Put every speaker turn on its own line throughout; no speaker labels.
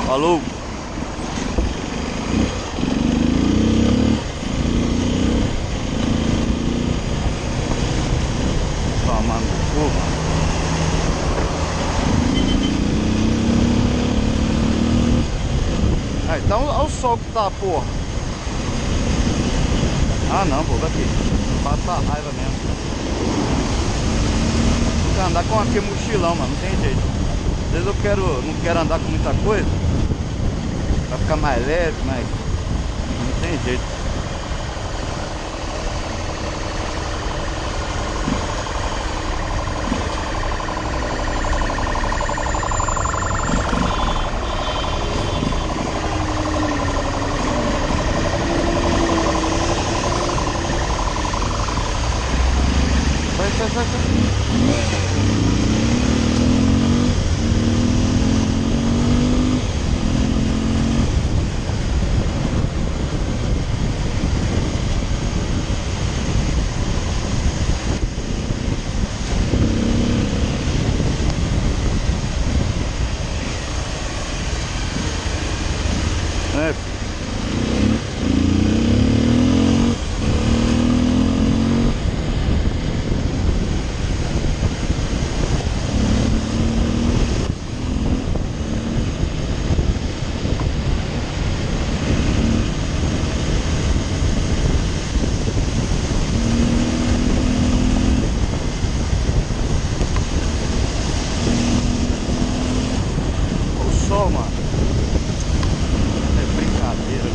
Falou! Tomando curva. Ah, então olha o sol que tá, porra. Ah não, pô, daqui. Passa a raiva mesmo. Tem que andar com aqui mochilão, mano, não tem jeito. Às vezes não quero andar com muita coisa pra ficar mais leve, mas não tem jeito. Sai. É. O sol, mano. É brincadeira.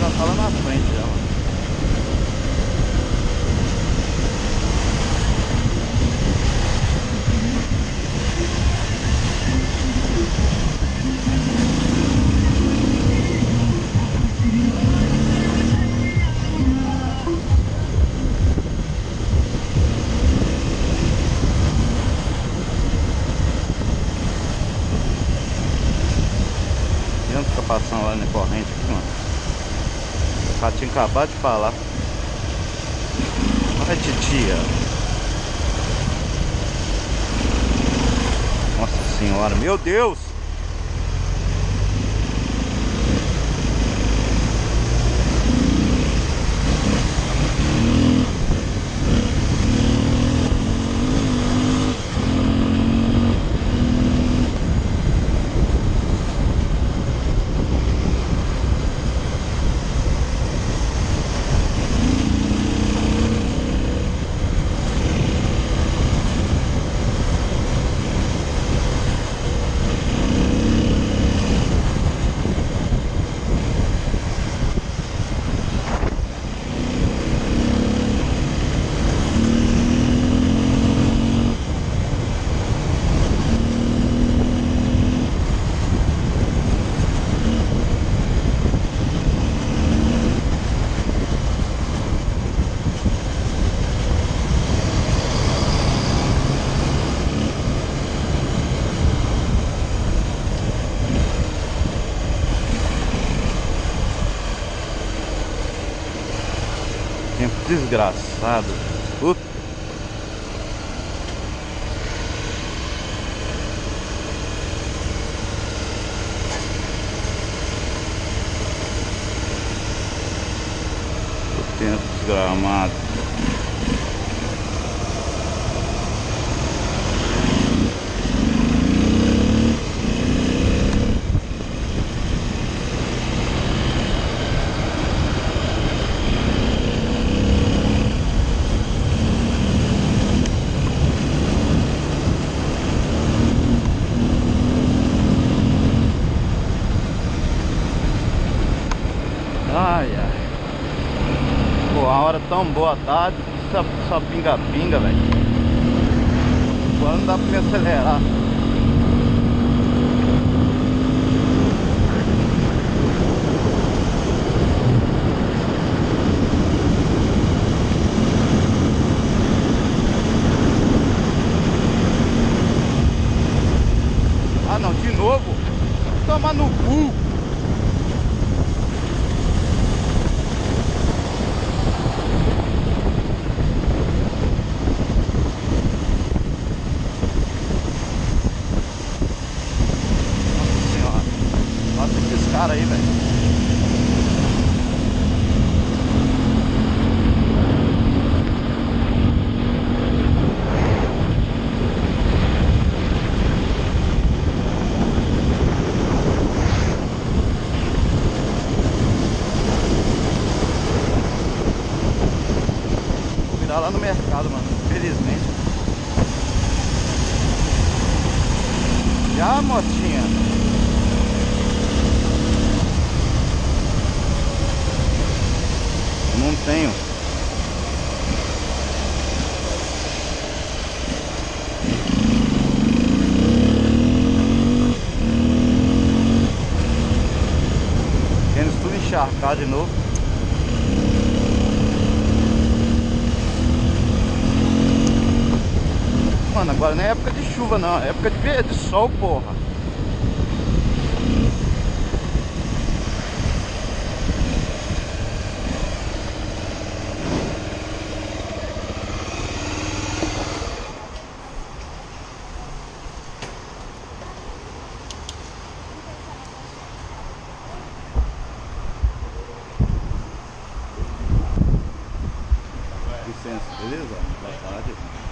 Já tá lá na frente já, mano. E onde fica passando lá na corrente aqui, mano? O cara tinha acabado de falar. Olha, titia. Nossa senhora, meu Deus! Tempo desgraçado. Puta. O tempo desgramado. Ai, ai. Pô, uma hora tão boa tarde, só pinga-pinga, velho. Agora não dá pra me acelerar. Ah não, de novo? Toma no cu! tá lá no mercado, mano, infelizmente. Já, motinha? Não tenho. Tênis tudo encharcado de novo. Mano, agora não é época de chuva não, é época de sol, porra. Licença, beleza? Boa tarde.